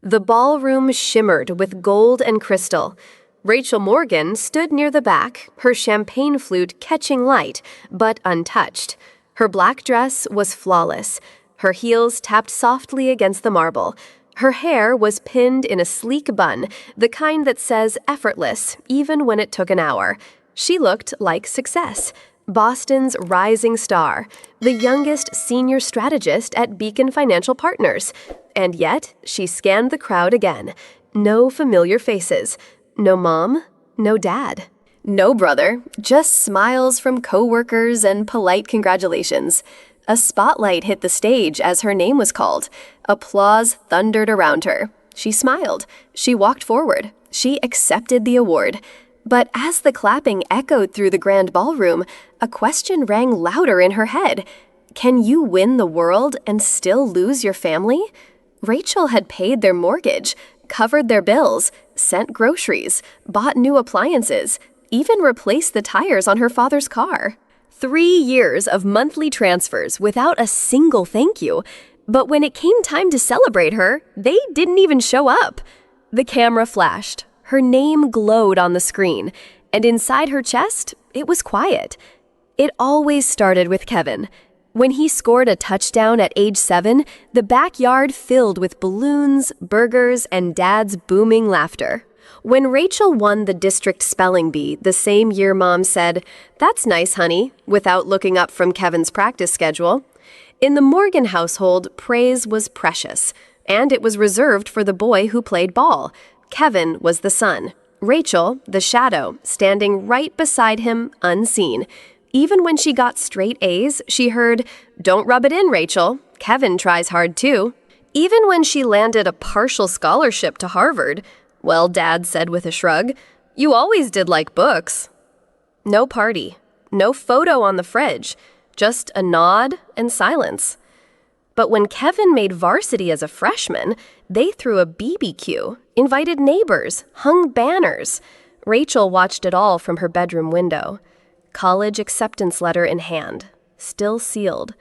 The ballroom shimmered with gold and crystal. Rachel Morgan stood near the back, her champagne flute catching light, but untouched. Her black dress was flawless. Her heels tapped softly against the marble. Her hair was pinned in a sleek bun, the kind that says effortless, even when it took an hour. She looked like success. Boston's rising star, the youngest senior strategist at Beacon Financial Partners. And yet, she scanned the crowd again. No familiar faces. No mom, no dad. No brother, just smiles from coworkers and polite congratulations. A spotlight hit the stage as her name was called. Applause thundered around her. She smiled. She walked forward. She accepted the award. But as the clapping echoed through the grand ballroom, a question rang louder in her head. Can you win the world and still lose your family? Rachel had paid their mortgage, covered their bills, sent groceries, bought new appliances, even replaced the tires on her father's car. 3 years of monthly transfers without a single thank you. But when it came time to celebrate her, they didn't even show up. The camera flashed. Her name glowed on the screen, and inside her chest, it was quiet. It always started with Kevin. When he scored a touchdown at age 7, the backyard filled with balloons, burgers, and Dad's booming laughter. When Rachel won the district spelling bee the same year Mom said, "That's nice, honey," without looking up from Kevin's practice schedule. In the Morgan household, praise was precious, and it was reserved for the boy who played ball. Kevin was the sun, Rachel the shadow, standing right beside him, unseen. Even when she got straight A's, she heard, "Don't rub it in, Rachel. Kevin tries hard too." Even when she landed a partial scholarship to Harvard, "Well," Dad said with a shrug, "you always did like books." No party, no photo on the fridge, just a nod and silence. But when Kevin made varsity as a freshman, they threw a BBQ, invited neighbors, hung banners. Rachel watched it all from her bedroom window. College acceptance letter in hand, still sealed.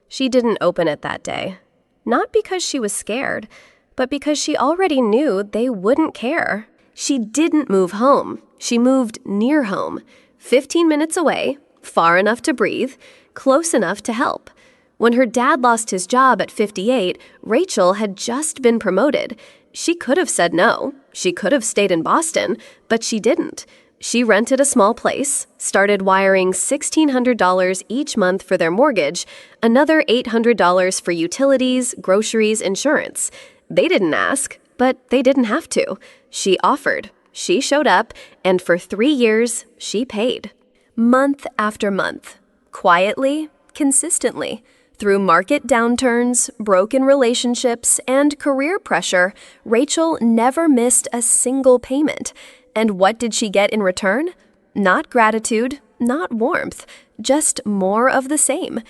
She didn't open it that day. Not because she was scared, but because she already knew they wouldn't care. She didn't move home. She moved near home, 15 minutes away, far enough to breathe, close enough to help. When her dad lost his job at 58, Rachel had just been promoted. She could have said no. She could have stayed in Boston, but she didn't. She rented a small place, started wiring $1,600 each month for their mortgage, another $800 for utilities, groceries, insurance. They didn't ask, but they didn't have to. She offered. She showed up, and for 3 years, she paid. Month after month. Quietly, consistently. Through market downturns, broken relationships, and career pressure, Rachel never missed a single payment. And what did she get in return? Not gratitude, not warmth, just more of the same.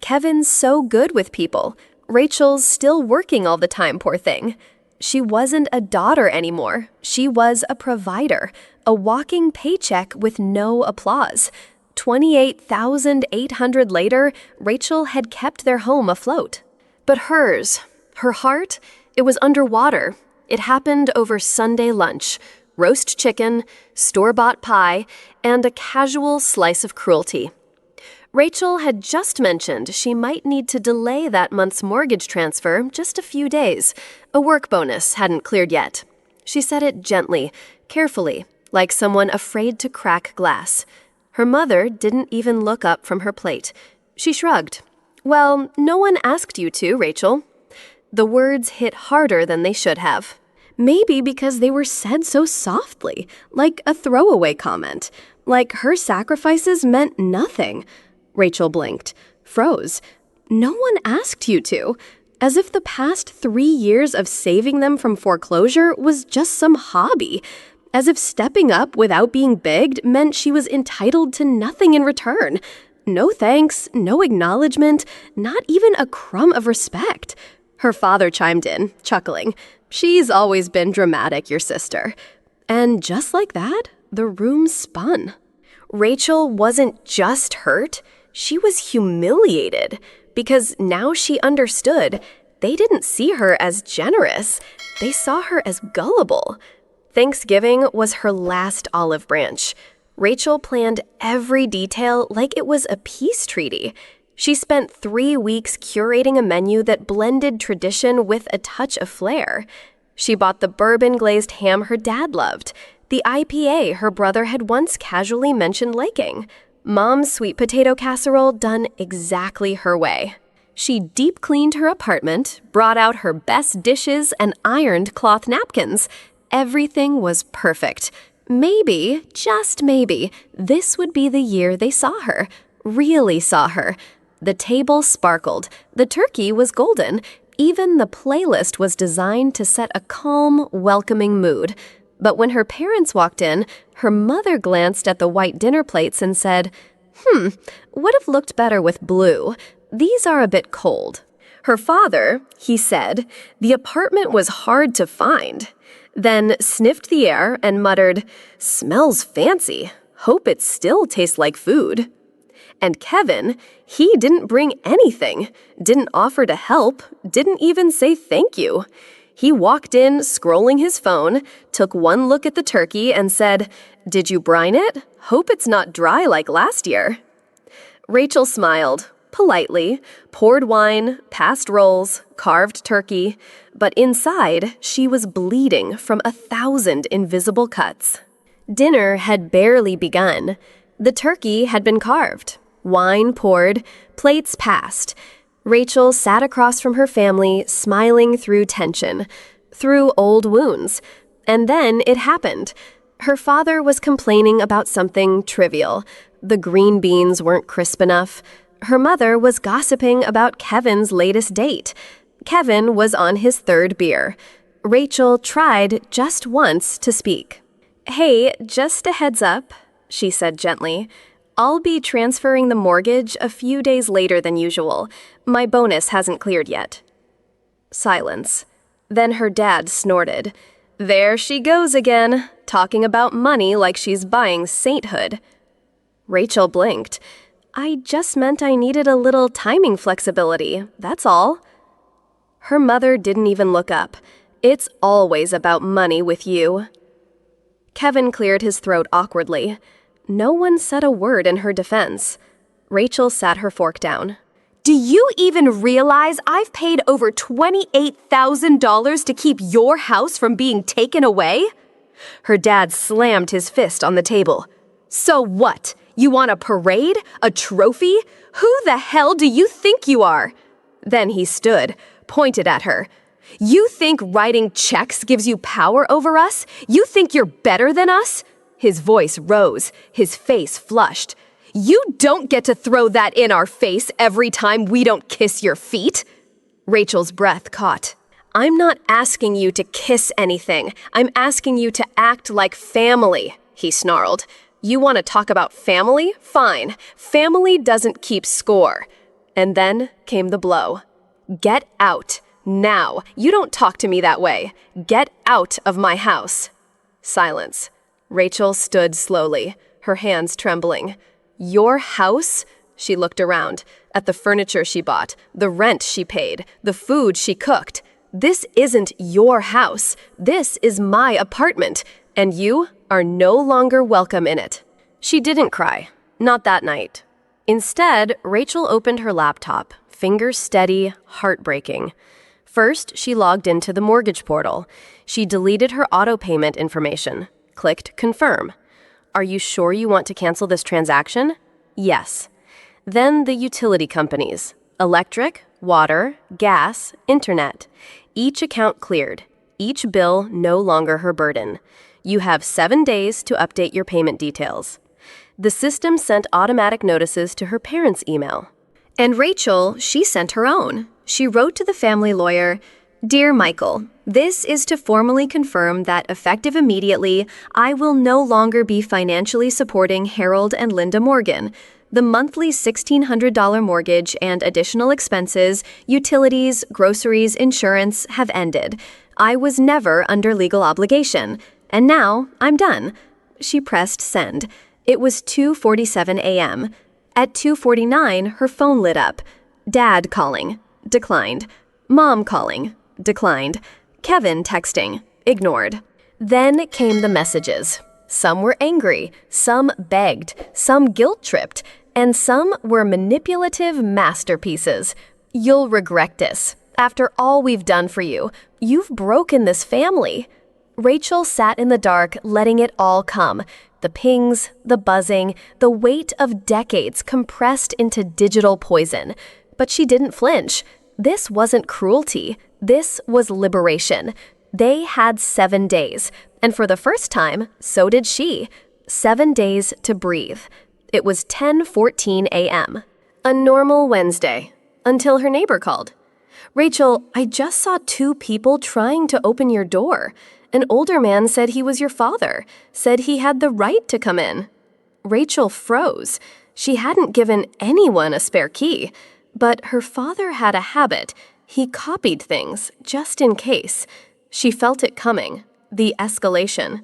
Kevin's so good with people. Rachel's still working all the time, poor thing. She wasn't a daughter anymore. She was a provider, a walking paycheck with no applause. 28,800 later, Rachel had kept their home afloat. But hers, her heart, it was underwater. It happened over Sunday lunch, roast chicken, store-bought pie, and a casual slice of cruelty. Rachel had just mentioned she might need to delay that month's mortgage transfer just a few days. A work bonus hadn't cleared yet. She said it gently, carefully, like someone afraid to crack glass. Her mother didn't even look up from her plate. She shrugged. "Well, no one asked you to, Rachel." The words hit harder than they should have. Maybe because they were said so softly, like a throwaway comment, like her sacrifices meant nothing. Rachel blinked, froze. No one asked you to, as if the past 3 years of saving them from foreclosure was just some hobby, as if stepping up without being begged meant she was entitled to nothing in return. No thanks, no acknowledgement, not even a crumb of respect. Her father chimed in, chuckling. "She's always been dramatic, your sister." And just like that, the room spun. Rachel wasn't just hurt, she was humiliated, because now she understood They didn't see her as generous. They saw her as gullible. Thanksgiving was her last olive branch. Rachel planned every detail like it was a peace treaty. She spent 3 weeks curating a menu that blended tradition with a touch of flair. She bought the bourbon-glazed ham her dad loved, the IPA her brother had once casually mentioned liking, Mom's sweet potato casserole done exactly her way. She deep-cleaned her apartment, brought out her best dishes, and ironed cloth napkins. Everything was perfect. Maybe, just maybe, this would be the year they saw her, really saw her. The table sparkled, the turkey was golden, even the playlist was designed to set a calm, welcoming mood. But when her parents walked in, her mother glanced at the white dinner plates and said, would have looked better with blue. These are a bit cold. Her father, he said, the apartment was hard to find. Then sniffed the air and muttered, smells fancy. Hope it still tastes like food. And Kevin, he didn't bring anything, didn't offer to help, didn't even say thank you. He walked in, scrolling his phone, took one look at the turkey and said, did you brine it? Hope it's not dry like last year. Rachel smiled, politely, poured wine, passed rolls, carved turkey, but inside she was bleeding from 1,000 invisible cuts. Dinner had barely begun. The turkey had been carved, wine poured, plates passed. Rachel sat across from her family, smiling through tension, through old wounds. And then it happened. Her father was complaining about something trivial. The green beans weren't crisp enough. Her mother was gossiping about Kevin's latest date. Kevin was on his 3rd beer. Rachel tried just once to speak. Hey, just a heads up, she said gently. I'll be transferring the mortgage a few days later than usual. My bonus hasn't cleared yet. Silence. Then her dad snorted. There she goes again, talking about money like she's buying sainthood. Rachel blinked. I just meant I needed a little timing flexibility, that's all. Her mother didn't even look up. It's always about money with you. Kevin cleared his throat awkwardly. No one said a word in her defense. Rachel sat her fork down. Do you even realize I've paid over $28,000 to keep your house from being taken away? Her dad slammed his fist on the table. So what? You want a parade? A trophy? Who the hell do you think you are? Then he stood, pointed at her. You think writing checks gives you power over us? You think you're better than us? His voice rose, his face flushed. You don't get to throw that in our face every time we don't kiss your feet. Rachel's breath caught. I'm not asking you to kiss anything. I'm asking you to act like family, he snarled. You want to talk about family? Fine. Family doesn't keep score. And then came the blow. Get out. Now. You don't talk to me that way. Get out of my house. Silence. Rachel stood slowly, her hands trembling. Your house? She looked around, at the furniture she bought, the rent she paid, the food she cooked. This isn't your house. This is my apartment, and you are no longer welcome in it. She didn't cry, not that night. Instead, Rachel opened her laptop, fingers steady, heartbreaking. First, she logged into the mortgage portal. She deleted her auto payment information, clicked confirm. Are you sure you want to cancel this transaction? Yes. Then the utility companies, electric, water, gas, internet. Each account cleared, each bill no longer her burden. You have 7 days to update your payment details. The system sent automatic notices to her parents' email. And Rachel, she sent her own. She wrote to the family lawyer, Dear Michael, this is to formally confirm that effective immediately, I will no longer be financially supporting Harold and Linda Morgan. The monthly $1,600 mortgage and additional expenses, utilities, groceries, insurance have ended. I was never under legal obligation. And now I'm done. She pressed send. It was 2:47 a.m. At 2:49, her phone lit up. Dad calling. Declined. Mom calling. Declined. Kevin texting. Ignored. Then came the messages. Some were angry, some begged, some guilt-tripped, and some were manipulative masterpieces. You'll regret this. After all we've done for you, you've broken this family. Rachel sat in the dark, letting it all come. The pings, the buzzing, the weight of decades compressed into digital poison. But she didn't flinch. This wasn't cruelty. This was liberation. They had 7 days, and for the first time, so did she. 7 days to breathe. It was 10:14 a.m. A normal Wednesday, until her neighbor called. "Rachel, I just saw 2 people trying to open your door. An older man said he was your father, said he had the right to come in." Rachel froze. She hadn't given anyone a spare key, but her father had a habit. He copied things, just in case. She felt it coming, the escalation.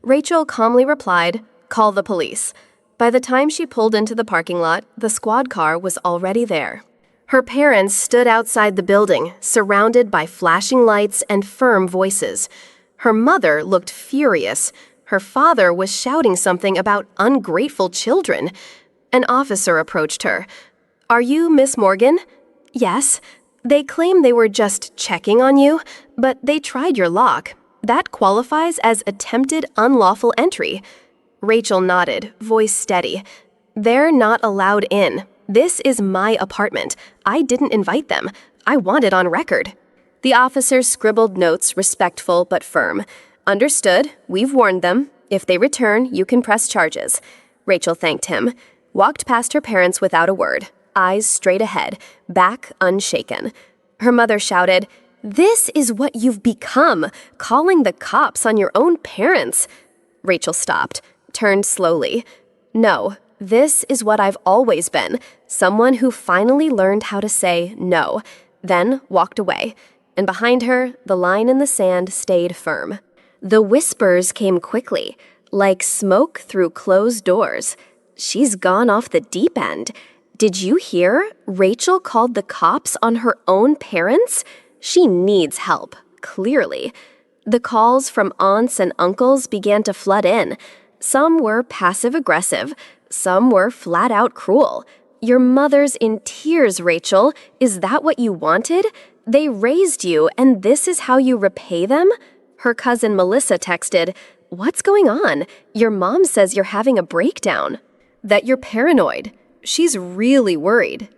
Rachel calmly replied, "Call the police." By the time she pulled into the parking lot, the squad car was already there. Her parents stood outside the building, surrounded by flashing lights and firm voices. Her mother looked furious. Her father was shouting something about ungrateful children. An officer approached her. "Are you Miss Morgan?" "Yes." "They claim they were just checking on you, but they tried your lock. That qualifies as attempted unlawful entry." Rachel nodded, voice steady. "They're not allowed in. This is my apartment. I didn't invite them. I want it on record." The officer scribbled notes, respectful but firm. "Understood. We've warned them. If they return, you can press charges." Rachel thanked him, walked past her parents without a word, eyes straight ahead, back unshaken. Her mother shouted, "This is what you've become, calling the cops on your own parents." Rachel stopped, turned slowly. "No, this is what I've always been, someone who finally learned how to say no," then walked away. And behind her, the line in the sand stayed firm. The whispers came quickly, like smoke through closed doors. "She's gone off the deep end. Did you hear? Rachel called the cops on her own parents? She needs help, clearly." The calls from aunts and uncles began to flood in. Some were passive-aggressive, some were flat-out cruel. "Your mother's in tears, Rachel. Is that what you wanted? They raised you, and this is how you repay them?" Her cousin Melissa texted, "What's going on? Your mom says you're having a breakdown. That you're paranoid. She's really worried."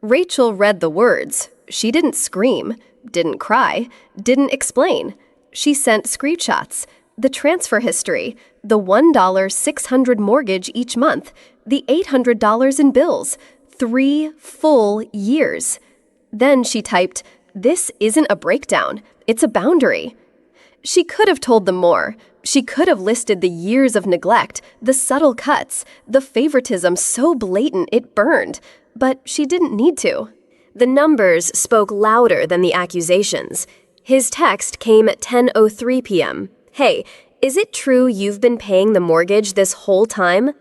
Rachel read the words. She didn't scream, didn't cry, didn't explain. She sent screenshots, the transfer history, the $1,600 mortgage each month, the $800 in bills, 3 full years. Then she typed, "This isn't a breakdown, it's a boundary." She could have told them more. She could have listed the years of neglect, the subtle cuts, the favoritism so blatant it burned, but she didn't need to. The numbers spoke louder than the accusations. His text came at 10:03 p.m. "Hey, is it true you've been paying the mortgage this whole time?"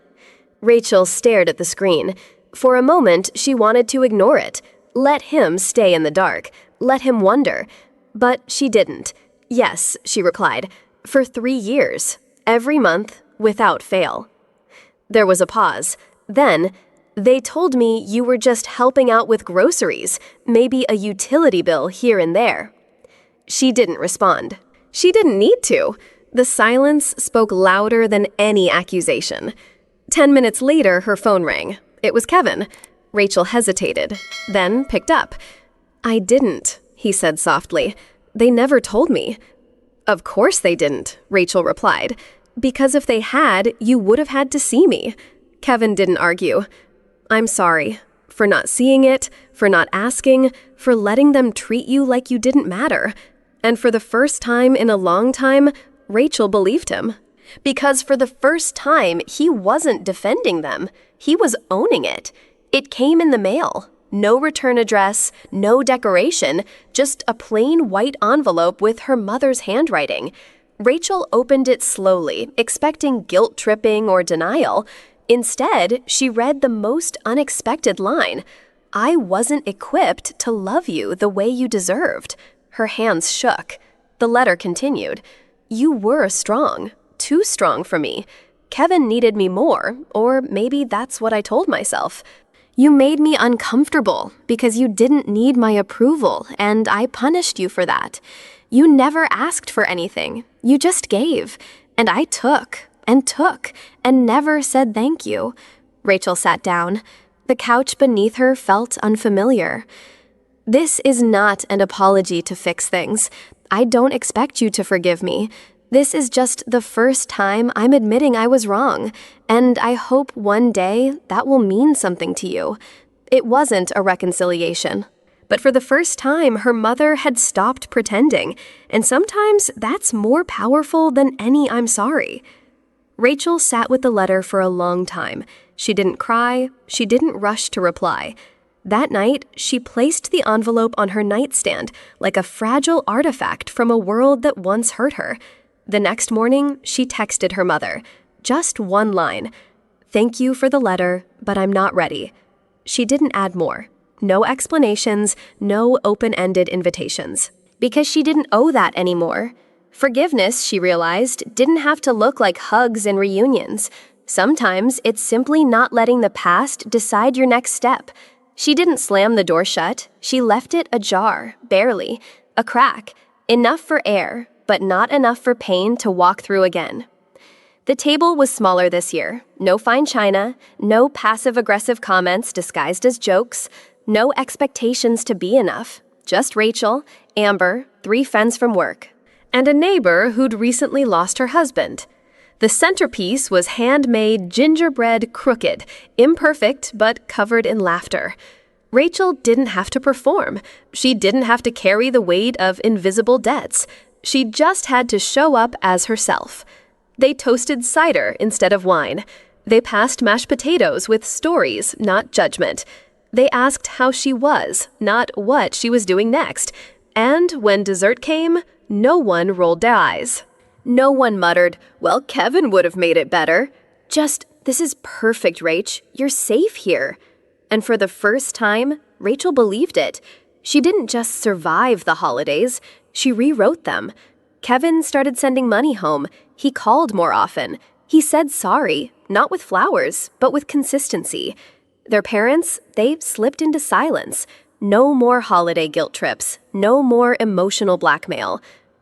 Rachel stared at the screen. For a moment, she wanted to ignore it. Let him stay in the dark. Let him wonder. But she didn't. "Yes," she replied. "For 3 years. Every month, without fail." There was a pause. Then, "They told me you were just helping out with groceries, maybe a utility bill here and there." She didn't respond. She didn't need to. The silence spoke louder than any accusation. 10 minutes later, her phone rang. It was Kevin. Rachel hesitated, then picked up. "I didn't," he said softly. "They never told me." "Of course they didn't," Rachel replied. "Because if they had, you would have had to see me." Kevin didn't argue. "I'm sorry. For not seeing it, for not asking, for letting them treat you like you didn't matter." And for the first time in a long time, Rachel believed him. Because for the first time, he wasn't defending them. He was owning it. It came in the mail. No return address, no decoration, just a plain white envelope with her mother's handwriting. Rachel opened it slowly, expecting guilt-tripping or denial. Instead, she read the most unexpected line. I wasn't equipped to love you the way you deserved. Her hands shook. The letter continued. You were strong, too strong for me. Kevin needed me more, or maybe that's what I told myself. You made me uncomfortable because you didn't need my approval, and I punished you for that. You never asked for anything. You just gave. And I took, and never said thank you. Rachel sat down. The couch beneath her felt unfamiliar. This is not an apology to fix things. I don't expect you to forgive me. This is just the first time I'm admitting I was wrong, and I hope one day that will mean something to you. It wasn't a reconciliation. But for the first time, her mother had stopped pretending, and sometimes that's more powerful than any I'm sorry. Rachel sat with the letter for a long time. She didn't cry. She didn't rush to reply. That night, she placed the envelope on her nightstand like a fragile artifact from a world that once hurt her. The next morning, she texted her mother. Just one line. Thank you for the letter, but I'm not ready. She didn't add more. No explanations, no open-ended invitations. Because she didn't owe that anymore. Forgiveness, she realized, didn't have to look like hugs and reunions. Sometimes it's simply not letting the past decide your next step. She didn't slam the door shut. She left it ajar, barely. A crack. Enough for air, but not enough for pain to walk through again. The table was smaller this year. No fine china, no passive-aggressive comments disguised as jokes, no expectations to be enough. Just Rachel, Amber, 3 friends from work, and a neighbor who'd recently lost her husband. The centerpiece was handmade gingerbread crooked, imperfect but covered in laughter. Rachel didn't have to perform. She didn't have to carry the weight of invisible debts. She just had to show up as herself. They toasted cider instead of wine. They passed mashed potatoes with stories, not judgment. They asked how she was, not what she was doing next. And when dessert came, no one rolled their eyes. No one muttered, well, Kevin would have made it better. Just, this is perfect, Rach. You're safe here. And for the first time, Rachel believed it. She didn't just survive the holidays. She rewrote them. Kevin started sending money home. He called more often. He said sorry, not with flowers, but with consistency. Their parents, they slipped into silence. No more holiday guilt trips. No more emotional blackmail.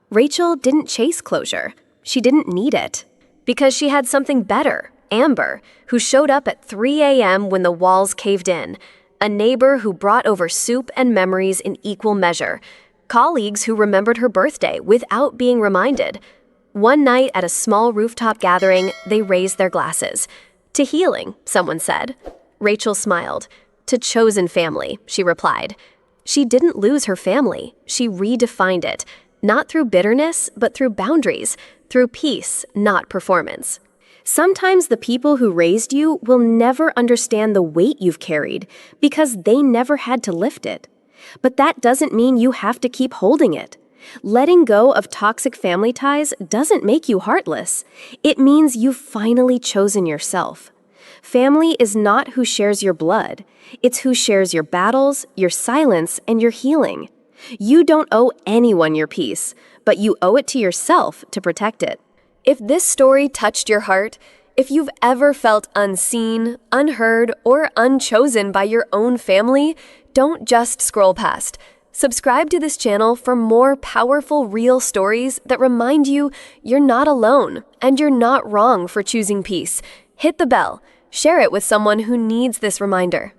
Rachel didn't chase closure. She didn't need it. Because she had something better, Amber, who showed up at 3 a.m. when the walls caved in. A neighbor who brought over soup and memories in equal measure. Colleagues who remembered her birthday without being reminded. One night at a small rooftop gathering, they raised their glasses. To healing, someone said. Rachel smiled. To chosen family, she replied. She didn't lose her family. She redefined it. Not through bitterness, but through boundaries. Through peace, not performance. Sometimes the people who raised you will never understand the weight you've carried because they never had to lift it. But that doesn't mean you have to keep holding it. Letting go of toxic family ties doesn't make you heartless. It means you've finally chosen yourself. Family is not who shares your blood. It's who shares your battles, your silence, and your healing. You don't owe anyone your peace, but you owe it to yourself to protect it. If this story touched your heart, if you've ever felt unseen, unheard, or unchosen by your own family, don't just scroll past. Subscribe to this channel for more powerful, real stories that remind you you're not alone and you're not wrong for choosing peace. Hit the bell. Share it with someone who needs this reminder.